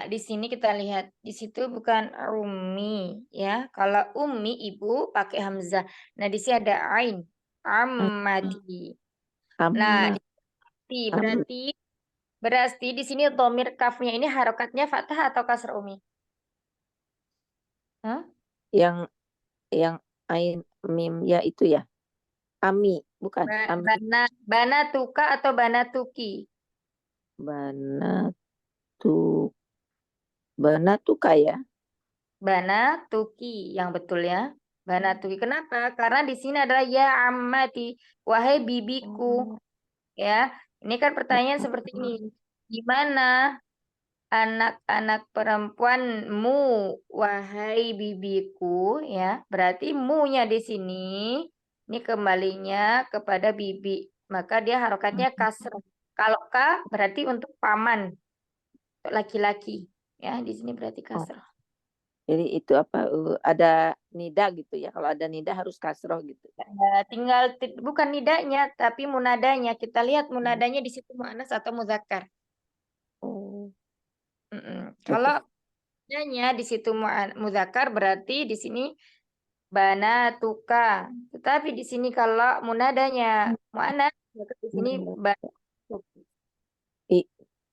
Di sini kita lihat di situ bukan ummi ya. Kalau ummi ibu pakai hamzah. Nah, di sini ada ain. Ammati. Nah, berarti di sini dhamir kafnya ini harokatnya fathah atau kasr umi? Hah? Yang ain mim ya itu ya. Ami, bukan. Ami. Banatuka atau banatuki? Banatuka ya. Banatuki yang betul ya. Banatuki. Kenapa? Karena di sini adalah ya ammati, wahai bibiku. Ya, ini kan pertanyaan seperti ini. Di mana anak-anak perempuanmu, wahai bibiku, ya. Berarti mu-nya di sini ini kembalinya kepada bibi. Maka dia harokatnya kasr. Kalau ka berarti untuk paman, untuk laki-laki. Ya, di sini berarti kasr. Jadi itu apa? Ada nida gitu ya. Kalau ada nida harus kasroh gitu. Tinggal bukan nidanya, tapi munadanya. Kita lihat munadanya di situ muannas atau muzakkar. Oh. Kalau munadanya di situ muzakkar berarti di sini banatuka. Tetapi di sini kalau munadanya muannas, maka di sini banatuki.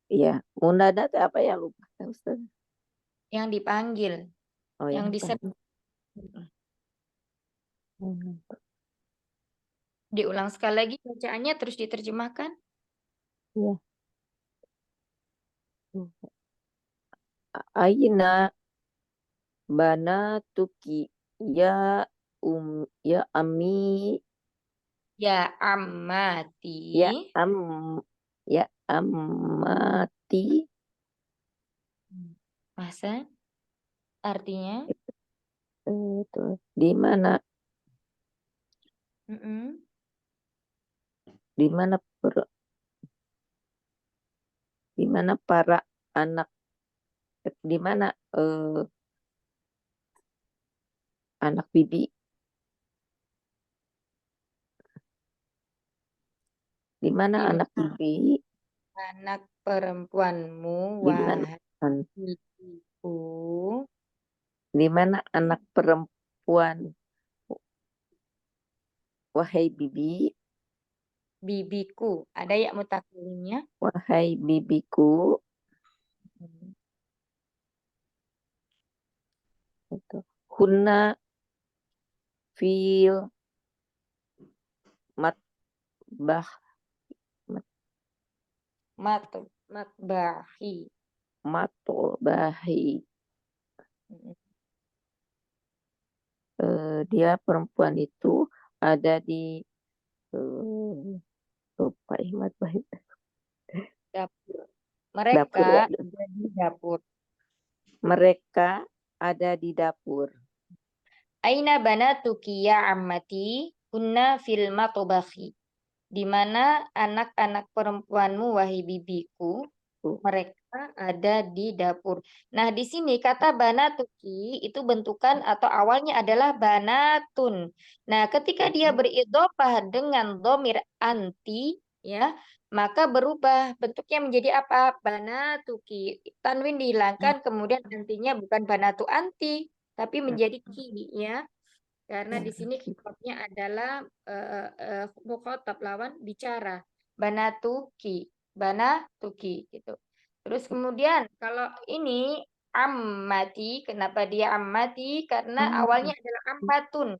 Iya, munada itu apa ya, lupa Ustaz? Yang dipanggil, Oh, yang disebut. Diulang sekali lagi bacaannya terus diterjemahkan. Iya. Aina banatuki ya ya ami Ya ammati. ya ammati. Masa artinya Itu di mana? di mana para anak, di mana anak bibi, di mana Di anak bibi, anak perempuanmu, di mana wahai bibiku, di mana anak perempuan, wahai bibi, bibiku. Ada ya mutakalimnya? wahai bibiku, itu hunna fil matbah Matbahi. matobahi. Dia perempuan itu ada di lupa matbahi Dapur. dapur ya. Mereka ada di dapur. Mereka ada di dapur. Aina banatuki ya ammati kunna fil matbahi. Di mana anak-anak perempuanmu wahai bibiku, mereka ada di dapur. Nah, di sini kata banatuki itu bentukan atau awalnya adalah banatun. Nah, ketika dia beridhofah dengan dhamir anti, ya, maka berubah bentuknya menjadi apa? Banatuki. Tanwin dihilangkan, kemudian antinya bukan banatu anti, tapi menjadi ki, ya. Karena di sini khitabnya adalah mukhatab lawan bicara. Banatuki gitu. Terus kemudian kalau ini ammati, kenapa dia ammati? Karena awalnya adalah ammatun.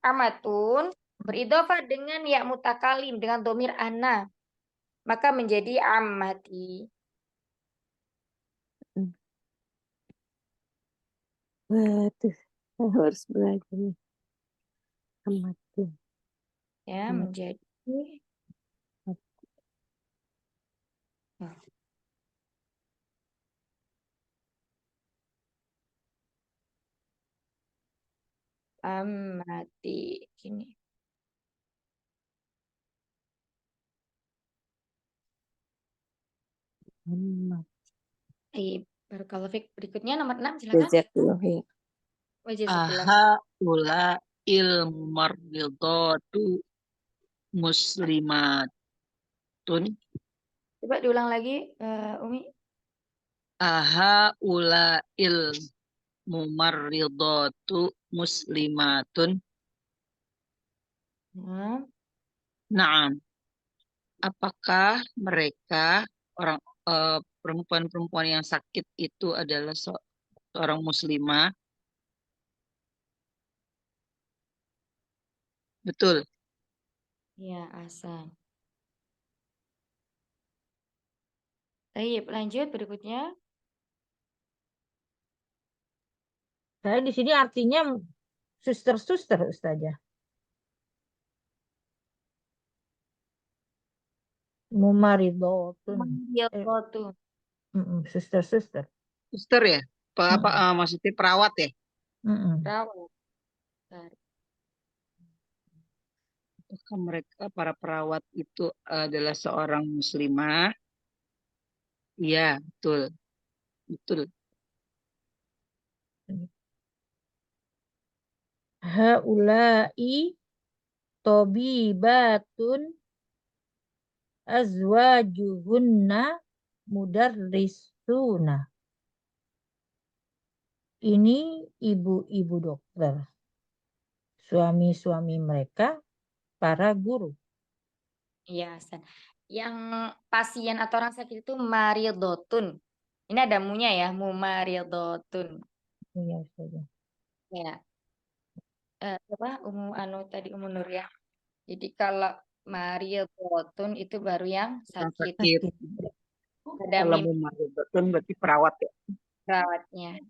Ammatun beridhofah dengan ya mutakalim dengan domir ana. Maka menjadi ammati. Waduh, saya harus belajar nih. Amati. Ya, menjadi ammati. Gini. Barakallahu fiik. Berikutnya nomor 6 silakan. Jazakallahu khair. Wajazakallah. Aha ula ilmu mardhatu muslimatun. Coba diulang lagi, Umi. Aha ula ilmu mardhatu muslimatun. Naam. Apakah mereka orang perempuan-perempuan yang sakit itu adalah seorang muslimah? Betul. Ya, Hasan. Baik, lanjut berikutnya. Saya di sini artinya suster-suster Ustazah. Mumaridotun. Mumaridotun. Suster-suster. Suster ya? Apa maksudnya perawat ya? Perawat. Apakah mereka para perawat itu adalah seorang muslimah? Iya, betul. Betul. Haulai tobibatun azwajuhunna mudarrisuna. Ini ibu-ibu dokter. Suami-suami mereka para guru. Iya, Hasan. Yang pasien atau orang sakit itu maridotun. Ini ada munya ya, mumaridotun. Iya, Ustazah. Ya. Apa tadi Umu Nur ya. Jadi kalau maridotun itu baru yang sakit. Ada Kalau mim mumaridotun berarti perawat ya? perawatnya.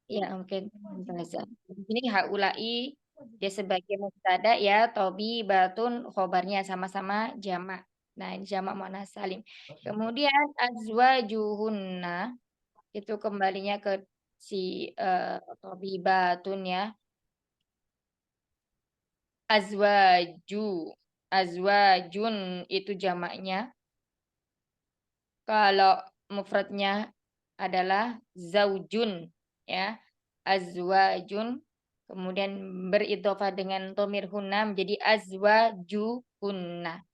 Ya, mungkin bahasa. Ini haulai dia sebagai mubtada ya, tobi batun khobarnya sama-sama jamak. Nah, ini jamak muannas salim. Kemudian azwajuhunna itu kembalinya ke si tobi batun ya. Azwaju azwajun itu jamaknya. Kalau mufradnya adalah zaujun, ya, azwajun, kemudian beridhofah dengan dhamir hunna menjadi azwajuhunna.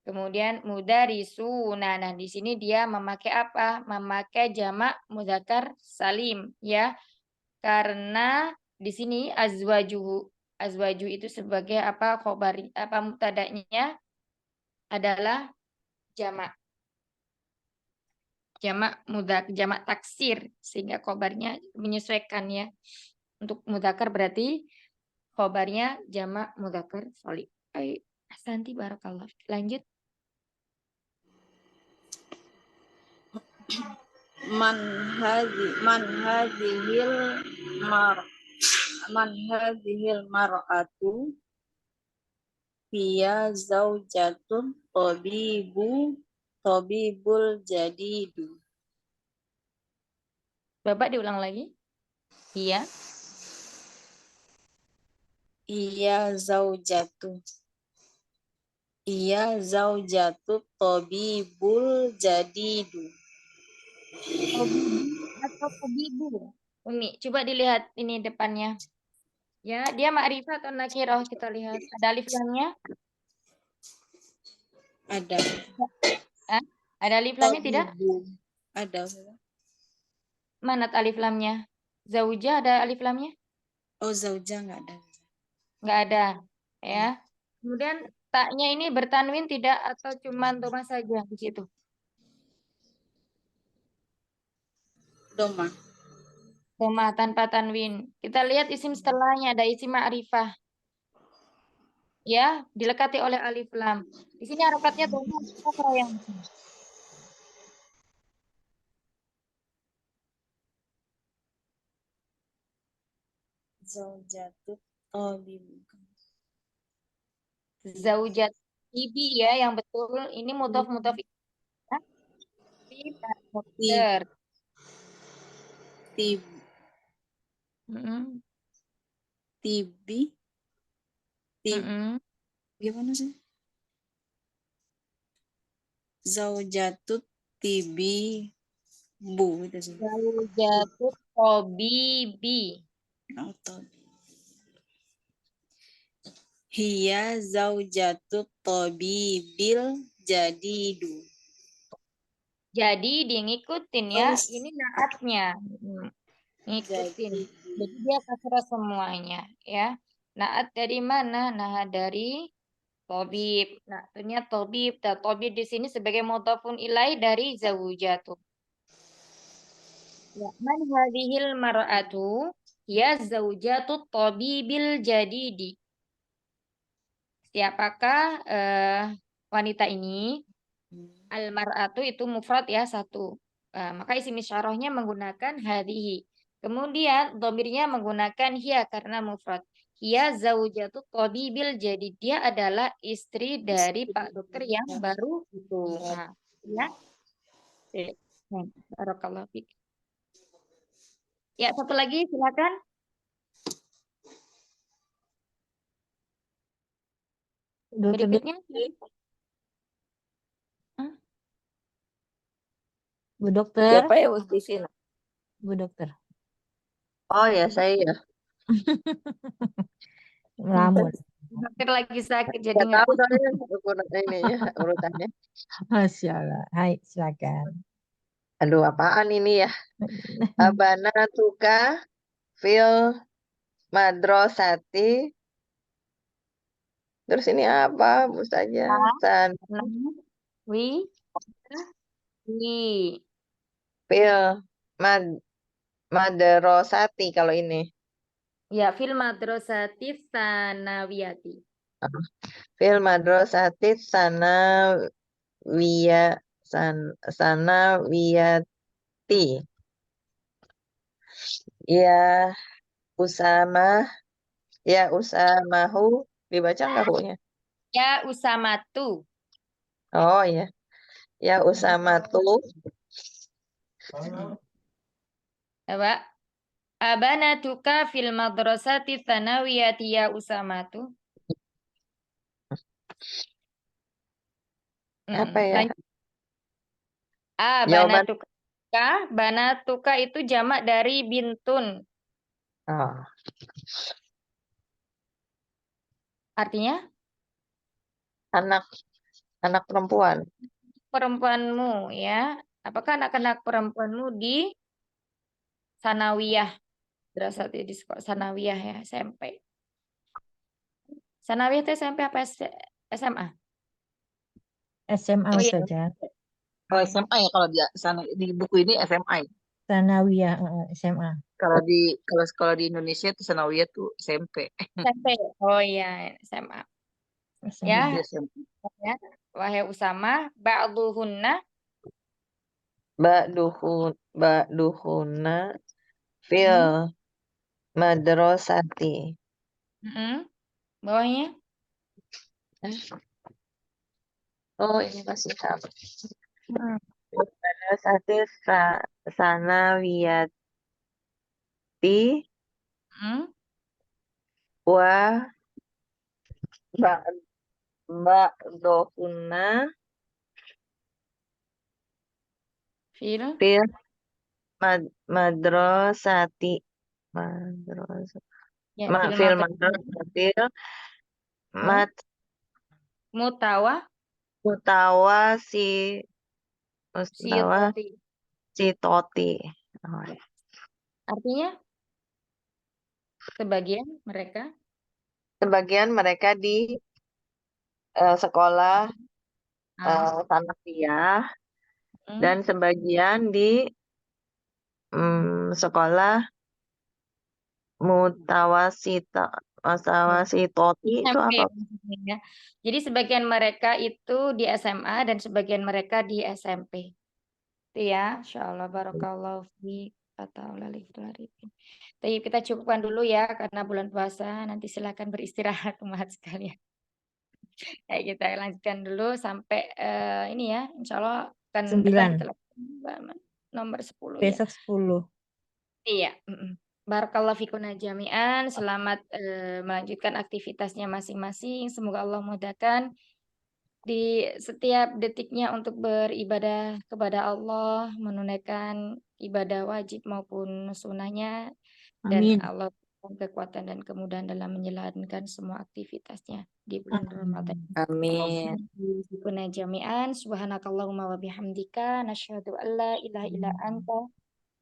Kemudian mudarisuna. Nah, di sini dia memakai apa? Memakai jamak mudzakkar salim, ya. Karena di sini azwaju itu sebagai apa? Khobari, apa mubtada'nya adalah jamak jamak taksir, sehingga khobarnya menyesuaikan, ya. Untuk mudzakkar berarti khobarnya jamak mudzakkar salim. Ahsanti barakallah. Lanjut. Man hadhil mar'atu hiya zaujatun tabibul jadidu. Bapak diulang lagi. Iya. Iya zaujatu tabibul jadidu. Tobibu atau tobibu? Umi, coba dilihat ini depannya. Ya, dia ma'rifah atau nakirah, kita lihat. Ada alif lamnya? Ada. Ada alif lamnya tidak? Tabibu. Ada. Mana alif lamnya? Zauja ada alif lamnya? Oh, zauja nggak ada. Nggak ada, ya. Kemudian taknya ini bertanwin tidak atau cuma doma saja di situ? Doma. Doma tanpa tanwin. Kita lihat isim setelahnya, ada isim ma'rifah. Ya, dilekati oleh alif lam. Di sini harokatnya doma atau kasrah yang Zaujatu tabibu. zaujat ibi, ya, yang betul. Ini mudhaf ilaih. Muter. Gimana sih? Zaujatut tibi bu itu sih. Zaujatut tabibi. Hiya zaujatut tabibil jadidu. Jadi dia ngikutin, ya. Ini naatnya. Ngikutin. Jadi dia kasrah semuanya, ya. Naat dari mana? Nah, dari tabib. Nah, artinya tabib. Dan tabib di sini sebagai mudhafun ilaih dari zaujatu. Ya, man hadhil mar'atu ya zaujatu tabibil jadidi. Siapakah wanita ini? Al-mar'atu itu mufrad, ya, satu. Maka isim isyarahnya menggunakan hadhihi. Kemudian dhamirnya menggunakan hiya karena mufrad. Hiya zaujatu tabibil jadi dia adalah istri dari Pak Dokter yang baru itu. Nah, ya. Barakallahu fiik. Ya, satu lagi silakan. Berikutnya. Bu Dokter. Siapa ya di sini? Bu Dokter. Oh ya, saya ya. Melamun. Dokter lagi sakit jadi Nggak nggak. tahu soalnya ininya urutannya. Masya Allah. Hai, silakan. Aduh, apaan ini ya? Abana tuka fil madrosati. Terus ini apa, Bu saja? San Wi. fil mad madrosati kalau ini. Ya, fil madrasati tsanawiyati. Fil madrosati sanawiyati. Ya Usamahu dibaca nggak hu-nya? Ya usamatu. Oh ya. Ya Usamatu. Apa? Abanatuka fil madrasati tsanawiyati ya usamatu. Apa ya? Lanjut. A. Jawaban. Banatuka. Banatuka itu jamak dari bintun. Oh, Artinya anak perempuan. perempuanmu ya. Apakah anak-anak perempuanmu di sanawiyah? Berasal di sekolah sanawiyah ya, SMP. Sanawiyah itu SMP apa SMA? SMA Oh iya. saja. Kalau SMA ya, kalau di sana di buku ini SMA ya. Sanawiyah SMA. Kalau di Indonesia itu sanawiyah tuh SMP. SMP. Oh iya, SMA. SMA. Ya, Di SMP. ya. Wahai Usama, ba'duhunna Ba'duhunna fil madrasati. Bawahnya Oh, ini masih sama. Madrasati sanawiyati wa ba'duhunna fil fil madrasati. ya, fil Fil madrasati. madrasati Mutawa mutawasi siyototi. toti. Oh, ya. Artinya sebagian mereka di sekolah sanawiyah dan sebagian di sekolah mutawasitoti itu SMP apa? maksudnya ya. Jadi sebagian mereka itu di SMA dan sebagian mereka di SMP. Itu ya, insyaallah barakallahu fi atau lalifilarikin. Tapi kita cukupkan dulu ya karena bulan puasa, nanti silakan beristirahat umat sekalian. Ya, kita lanjutkan dulu sampai ini ya, insyaallah kan depan 9. kita lakukan nomor 10 ya. Besok 10. Iya. Barakallahu fikum jami'an. Selamat melanjutkan aktivitasnya masing-masing. Semoga Allah mudahkan di setiap detiknya untuk beribadah kepada Allah, menunaikan ibadah wajib maupun sunnahnya, dan Amin. Allah berikan kekuatan dan kemudahan dalam menjalankan semua aktivitasnya di bulan Ramadan. Amin. Fikum jami'an. Subhanakallahumma wa bihamdika nasyhadu an la ilaha illa anta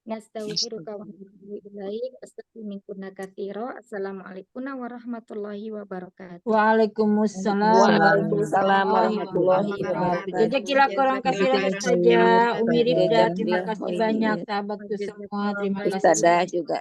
nastaghfiruka wa natubu ilaik. Astaghfiruka katsira. Assalamualaikum warahmatullahi wabarakatuh. Waalaikumsalam Waalaikumsalam warahmatullahi warahmatullahi wabarakatuh. wabarakatuh. Jazakillah khairan katsiran Ustazah Umi Rifda. Terima kasih banyak Khairan. sahabatku semua. Terima kasih. Ustazah juga.